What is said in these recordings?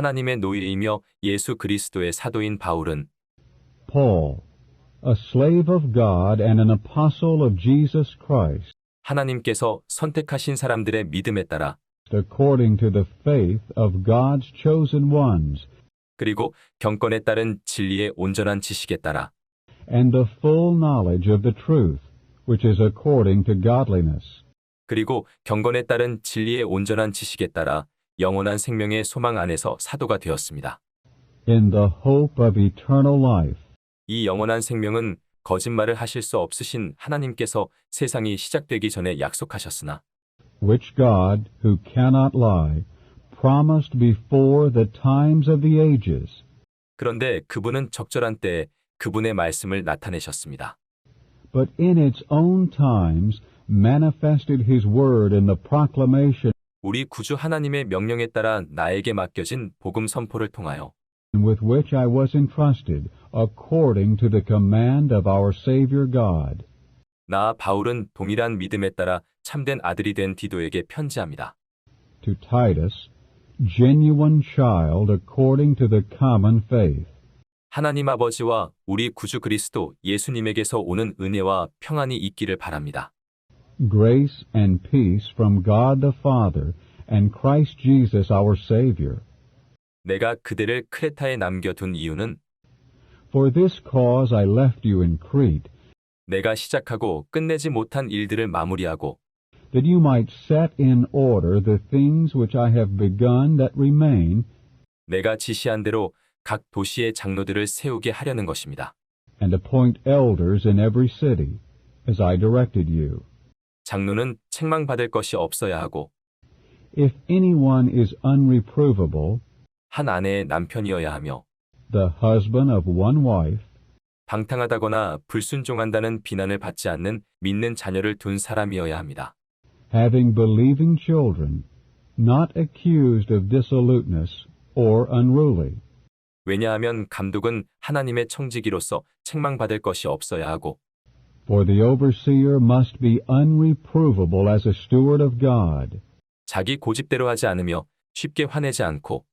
하나님의 노예이며 예수 그리스도의 사도인 바울은 Paul, a slave of God and an apostle of Jesus Christ, 하나님께서 선택하신 사람들의 믿음에 따라 according to the faith of God's chosen ones, 그리고 경건에 따른 진리의 온전한 지식에 따라 and the full knowledge of the truth, which is according to godliness, 그리고 경건에 따른 진리의 온전한 지식에 따라 영원한 생명의 소망 안에서 사도가 되었습니다. in the hope of eternal life, 이 영원한 생명은 거짓말을 하실 수 없으신 하나님께서 세상이 시작되기 전에 약속하셨으나 which God, who cannot lie, promised before the times of the ages, 그런데 그분은 적절한 때에 그분의 말씀을 나타내셨습니다. but in its own times manifested his word in the proclamation 우리 구주 하나님의 명령에 따라 나에게 맡겨진 복음 선포를 통하여 with which I was entrusted, according to the command of our Savior God. 나 바울은 동일한 믿음에 따라 참된 아들이 된 디도에게 편지합니다. To Titus, genuine child according to the common faith. 하나님 아버지와 우리 구주 그리스도 예수님에게서 오는 은혜와 평안이 있기를 바랍니다. Grace and peace from God the Father and Christ Jesus our Savior. 내가 그대를 크레타에 남겨둔 이유는 For this cause I left you in Crete, 내가 시작하고 끝내지 못한 일들을 마무리하고 that you might set in order the things which I have begun that remain, 내가 지시한 대로 각 도시의 장로들을 세우게 하려는 것입니다. and appoint elders in every city, as I directed you. 장로는 책망받을 것이 없어야 하고 If anyone is unreprovable, 한 아내의 남편이어야 하며 the husband of one wife, 방탕하다거나 불순종한다는 비난을 받지 않는 믿는 자녀를 둔 사람이어야 합니다. having believing children, not accused of dissoluteness or unruly. 왜냐하면 감독은 하나님의 청지기로서 책망받을 것이 없어야 하고 For the overseer must be unreprovable as a steward of God, 자기 고집대로 하지 않으며 쉽게 화내지 않고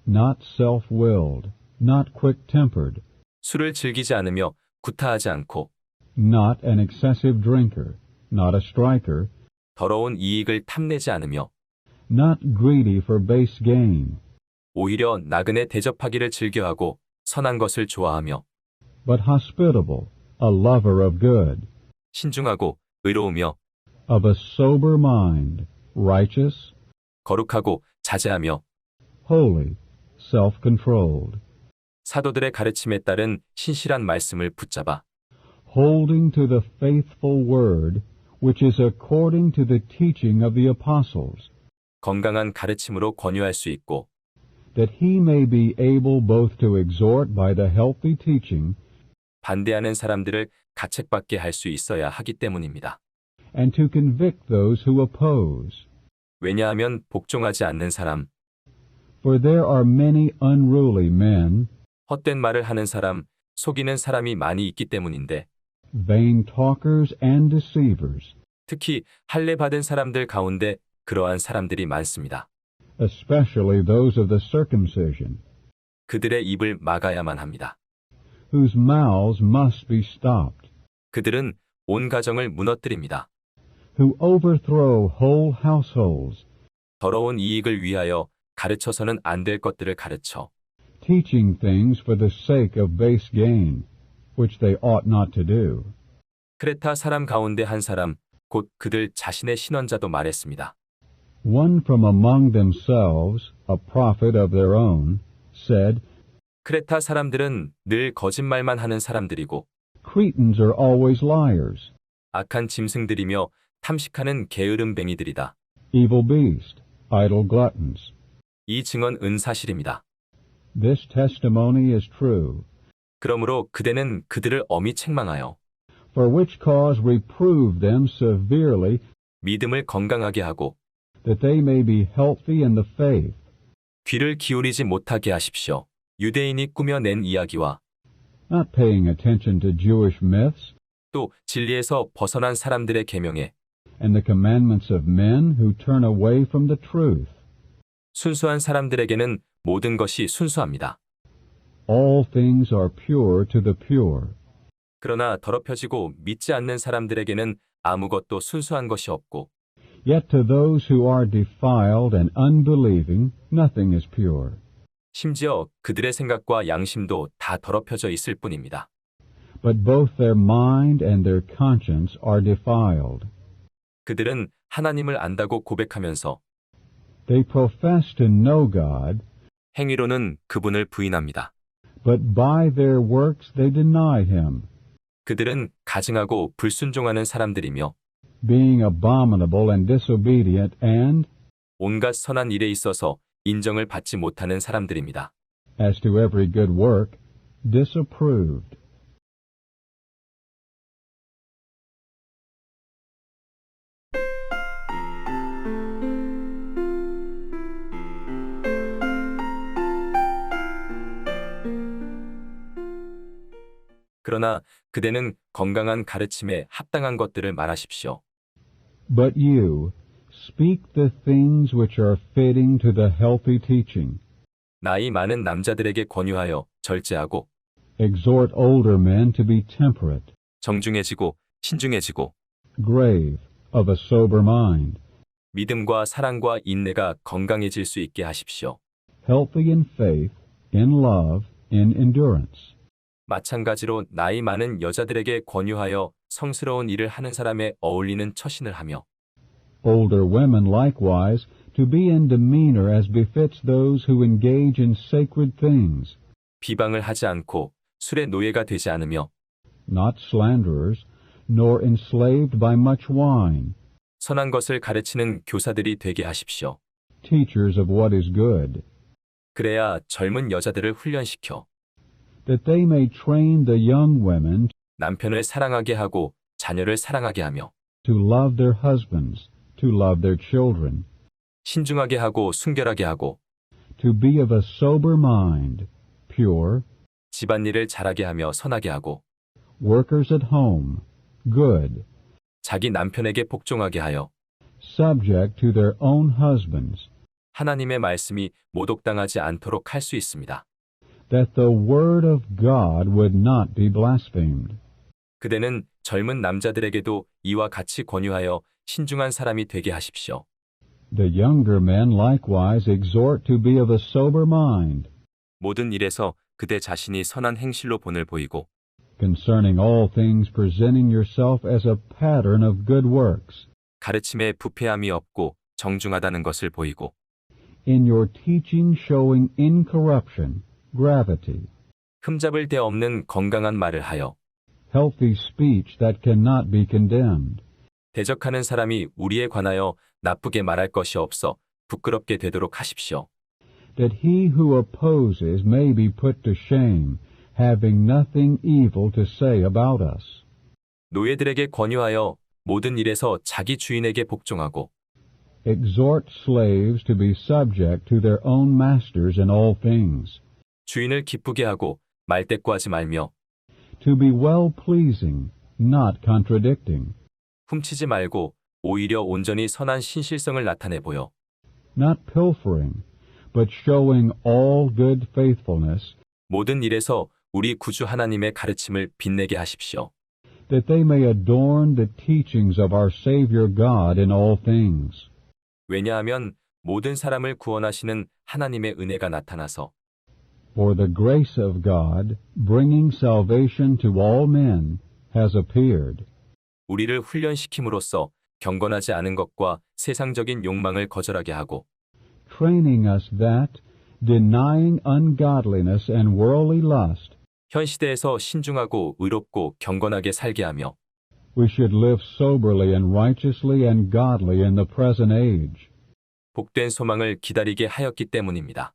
not self-willed, not quick-tempered, 술을 즐기지 않으며 구타하지 않고 not an excessive drinker, not a striker, 더러운 이익을 탐내지 않으며 not greedy for base gain, 오히려 나그네 대접하기를 즐겨하고 선한 것을 좋아하며 but hospitable, a lover of good, 신중하고 의로우며 of a sober mind, righteous, 거룩하고 자제하며 holy, self-controlled, 사도들의 가르침에 따른 신실한 말씀을 붙잡아 holding to the faithful word, which is according to the teaching of the apostles, 건강한 가르침으로 권유할 수 있고 that he may be able both to exhort by the healthy teaching 반대하는 사람들을 가책받게 할 수 있어야 하기 때문입니다. and to convict those who oppose. 왜냐하면 복종하지 않는 사람, For there are many unruly men, 헛된 말을 하는 사람, 속이는 사람이 많이 있기 때문인데 vain talkers and deceivers, 특히 할례 받은 사람들 가운데 그러한 사람들이 많습니다. especially those of the circumcision, 그들의 입을 막아야만 합니다. whose mouths must be stopped, 그들은 온 가정을 무너뜨립니다. who overthrow whole households, 더러운 이익을 위하여 가르쳐서는 안 될 것들을 가르쳐 teaching things for the sake of base gain, which they ought not to do. 크레타 사람 가운데 한 사람, 곧 그들 자신의 신원자도 말했습니다. One from among themselves, a prophet of their own, said, 크레타 사람들은 늘 거짓말만 하는 사람들이고 Cretans are always liars, 악한 짐승들이며 탐식하는 게으름뱅이들이다. evil beasts, idle gluttons. 이 증언은 사실입니다. This testimony is true, 그러므로 그대는 그들을 엄히 책망하여 for which cause reprove them severely, 믿음을 건강하게 하고 that they may be healthy in the faith, 귀를 기울이지 못하게 하십시오. 유대인이 꾸며낸 이야기와 not paying attention to Jewish myths 또 진리에서 벗어난 사람들의 계명에 and the commandments of men who turn away from the truth. 순수한 사람들에게는 모든 것이 순수합니다. All things are pure to the pure. 그러나 더럽혀지고 믿지 않는 사람들에게는 아무것도 순수한 것이 없고 Yet to those who are defiled and unbelieving, nothing is pure. 심지어 그들의 생각과 양심도 다 더럽혀져 있을 뿐입니다. But both their mind and their conscience are defiled. 그들은 하나님을 안다고 고백하면서 They profess to know God, 행위로는 그분을 부인합니다. but by their works they deny him, 그들은 가증하고 불순종하는 사람들이며 being abominable and disobedient and, 온갖 선한 일에 있어서 인정을 받지 못하는 사람들입니다. as to every good work, disapproved. 그러나 그대는 건강한 가르침에 합당한 것들을 말하십시오. But you, speak the things which are fitting to the healthy teaching. 나이 많은 남자들에게 권유하여 절제하고 Exhort older men to be temperate, 정중해지고 신중해지고 grave, of a sober mind, 믿음과 사랑과 인내가 건강해질 수 있게 하십시오. healthy in faith, in love, in endurance. 마찬가지로 나이 많은 여자들에게 권유하여 성스러운 일을 하는 사람에 어울리는 처신을 하며 Older women likewise to be in demeanor as befits those who engage in sacred things, 비방을 하지 않고 술의 노예가 되지 않으며 not slanderers, nor enslaved by much wine, 선한 것을 가르치는 교사들이 되게 하십시오. teachers of what is good, 그래야 젊은 여자들을 훈련시켜 that they may train the young women 남편을 사랑하게 하고 자녀를 사랑하게 하며 to love their husbands, to love their children, 신중하게 하고 순결하게 하고 to be of a sober mind, pure, 집안일을 잘하게 하며 선하게 하고 workers at home, good, 자기 남편에게 복종하게 하여 subject to their own husbands, 하나님의 말씀이 모독당하지 않도록 할 수 있습니다. that the word of God would not be blasphemed. 그대는 젊은 남자들에게도 이와 같이 권유하여 신중한 사람이 되게 하십시오. The younger men likewise exhort to be of a sober mind, 모든 일에서 그대 자신이 선한 행실로 본을 보이고 concerning all things presenting yourself as a pattern of good works, 가르침에 부패함이 없고 정중하다는 것을 보이고 in your teaching showing incorruption, gravity, 흠잡을 데 없는 건강한 말을 하여 healthy speech that cannot be condemned, 대적하는 사람이 우리에 관하여 나쁘게 말할 것이 없어 부끄럽게 되도록 하십시오. that he who opposes may be put to shame, having nothing evil to say about us. 노예들에게 권유하여 모든 일에서 자기 주인에게 복종하고 Exhort slaves to be subject to their own masters in all things, 주인을 기쁘게 하고 말대꾸하지 말며 to be well-pleasing, not contradicting, 훔치지 말고 오히려 온전히 선한 신실성을 나타내 보여 not pilfering, but showing all good faithfulness, 모든 일에서 우리 구주 하나님의 가르침을 빛내게 하십시오. that they may adorn the teachings of our Savior God in all things. 왜냐하면 모든 사람을 구원하시는 하나님의 은혜가 나타나서 For the grace of God, bringing salvation to all men, has appeared, 우리를 훈련시킴으로써 경건하지 않은 것과 세상적인 욕망을 거절하게 하고 training us that, denying ungodliness and worldly lust, 현 시대에서 신중하고 의롭고 경건하게 살게 하며 we should live soberly and righteously and godly in the present age, 복된 소망을 기다리게 하였기 때문입니다.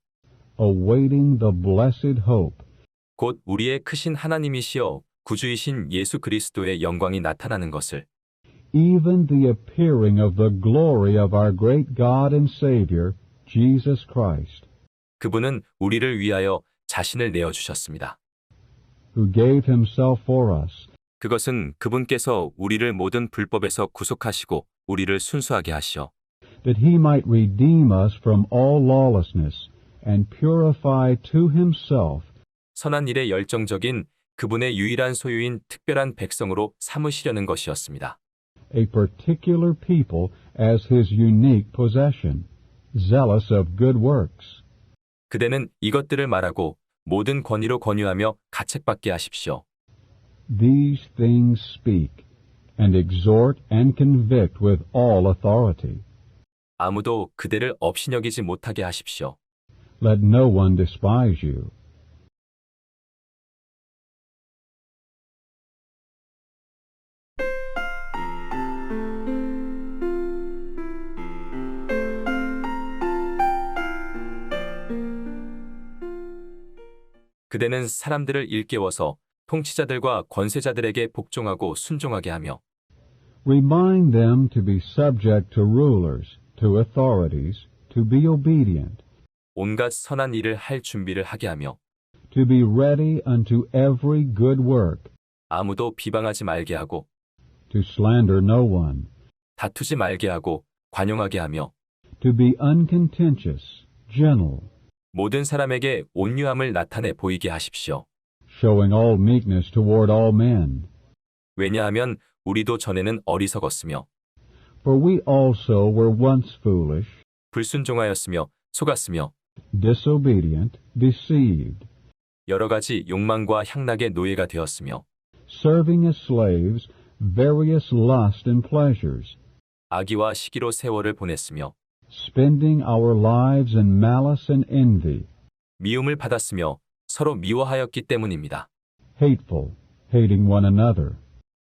awaiting the blessed hope, 곧 우리의 크신 하나님이시여 구주이신 예수 그리스도의 영광이 나타나는 것을 even the appearing of the glory of our great God and Savior, Jesus Christ, 그분은 우리를 위하여 자신을 내어주셨습니다. who gave himself for us, 그것은 그분께서 우리를 모든 불법에서 구속하시고 우리를 순수하게 하시어 that he might redeem us from all lawlessness, and purify to himself 선한 일에 열정적인 그분의 유일한 소유인 특별한 백성으로 삼으시려는 것이었습니다. a particular people as his unique possession, zealous of good works. 그대는 이것들을 말하고 모든 권위로 권유하며 가책받게 하십시오. These things speak, and exhort and convict with all authority. 아무도 그대를 업신여기지 못하게 하십시오. Let no one despise you. 그대는 사람들을 일깨워서 통치자들과 권세자들에게 복종하고 순종하게 하며 Remind them to be subject to rulers, to authorities, to be obedient, 온갖 선한 일을 할 준비를 하게 하며 to be ready unto every good work, 아무도 비방하지 말게 하고 to slander no one, 다투지 말게 하고 관용하게 하며 to be uncontentious, gentle, 모든 사람에게 온유함을 나타내 보이게 하십시오. showing all meekness toward all men. 왜냐하면 우리도 전에는 어리석었으며 For we also were once foolish, 불순종하였으며 속았으며 disobedient, deceived, 여러 가지 욕망과 향락의 노예가 되었으며 serving as slaves various lusts and pleasures, 악의와 시기로 세월을 보냈으며 spending our lives in malice and envy, 미움을 받았으며 서로 미워하였기 때문입니다. hateful, hating one another.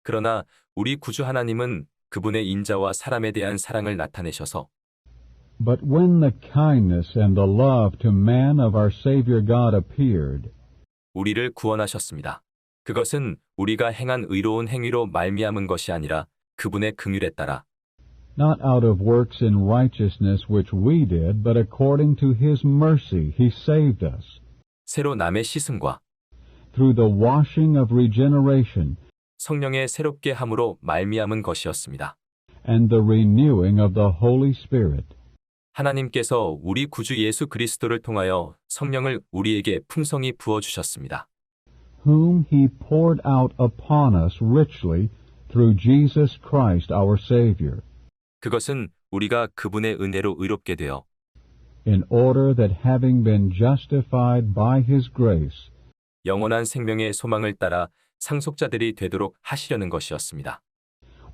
그러나 우리 구주 하나님은 그분의 인자와 사람에 대한 사랑을 나타내셔서 But when the kindness and the love to man of our Savior God appeared, 우리를 구원하셨습니다. 그것은 우리가 행한 의로운 행위로 말미암은 것이 아니라 그분의 긍휼에 따라 not out of works in righteousness which we did, but according to his mercy he saved us, 새로 남의 시승과 through the washing of regeneration 성령의 새롭게 함으로 말미암은 것이었습니다. and the renewing of the Holy Spirit. 하나님께서 우리 구주 예수 그리스도를 통하여 성령을 우리에게 풍성히 부어주셨습니다. whom he poured out upon us richly through Jesus Christ our Savior, 그것은 우리가 그분의 은혜로 의롭게 되어 in order that having been justified by his grace, 영원한 생명의 소망을 따라 상속자들이 되도록 하시려는 것이었습니다.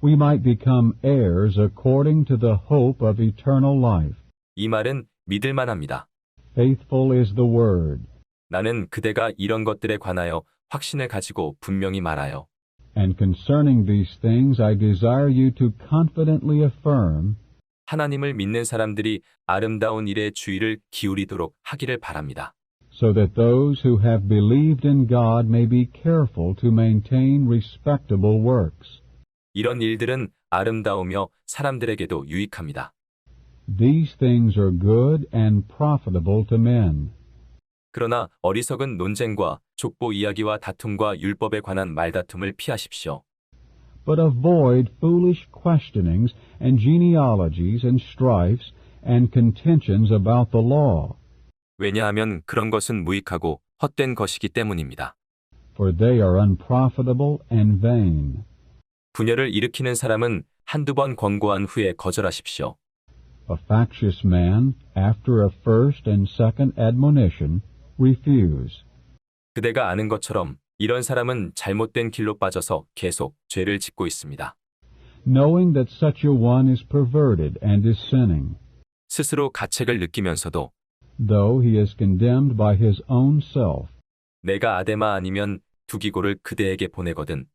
we might become heirs according to the hope of eternal life. 이 말은 믿을만합니다. Faithful is the word, 나는 그대가 이런 것들에 관하여 확신을 가지고 분명히 말하여 and concerning these things I desire you to confidently affirm 하나님을 믿는 사람들이 아름다운 일에 주의를 기울이도록 하기를 바랍니다. so that those who have believed in God may be careful to maintain respectable works. 이런 일들은 아름다우며 사람들에게도 유익합니다. These things are good and profitable to men. 그러나 어리석은 논쟁과 족보 이야기와 다툼과 율법에 관한 말다툼을 피하십시오. But avoid foolish questionings and genealogies and strifes and contentions about the law, 왜냐하면 그런 것은 무익하고 헛된 것이기 때문입니다. for they are unprofitable and vain. 분열을 일으키는 사람은 한두 번 권고한 후에 거절하십시오. A factious man, after a first and second admonition, refuse. 그대가 아는 것처럼 이런 사람은 잘못된 길로 빠져서 계속 죄를 짓고 있습니다. Knowing that such a one is perverted and is sinning, 스스로 가책을 느끼면서도 though he is condemned by his own self. 내가 아데마 아니면 두기고를 그대에게 보내거든.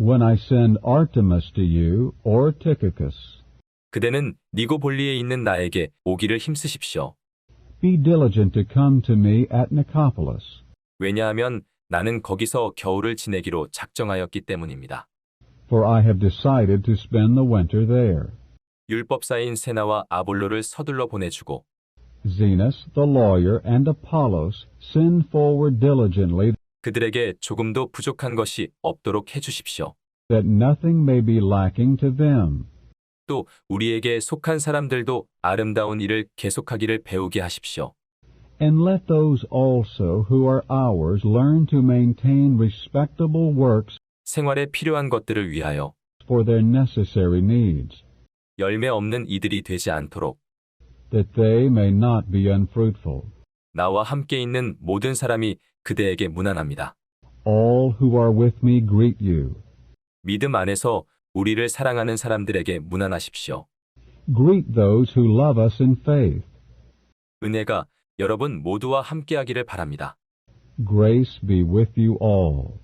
When I send Artemas to you, or Tychicus, 그대는 니고볼리에 있는 나에게 오기를 힘쓰십시오. be diligent to come to me at Nicopolis, 왜냐하면 나는 거기서 겨울을 지내기로 작정하였기 때문입니다. for I have decided to spend the winter there. 율법사인 세나와 아볼로를 서둘러 보내주고 Zenos, the lawyer, and Apollos send forward diligently, 그들에게 조금도 부족한 것이 없도록 해주십시오. that nothing may be lacking to them. 또 우리에게 속한 사람들도 아름다운 일을 계속하기를 배우게 하십시오. And let those also who are ours learn to maintain respectable works 생활에 필요한 것들을 위하여 for their necessary needs, 열매 없는 이들이 되지 않도록 that they may not be unfruitful. 나와 함께 있는 모든 사람이 그대에게 문안합니다. All who are with me greet you. 믿음 안에서 우리를 사랑하는 사람들에게 문안하십시오. Greet those who love us in faith. 은혜가 여러분 모두와 함께하기를 바랍니다. Grace be with you all.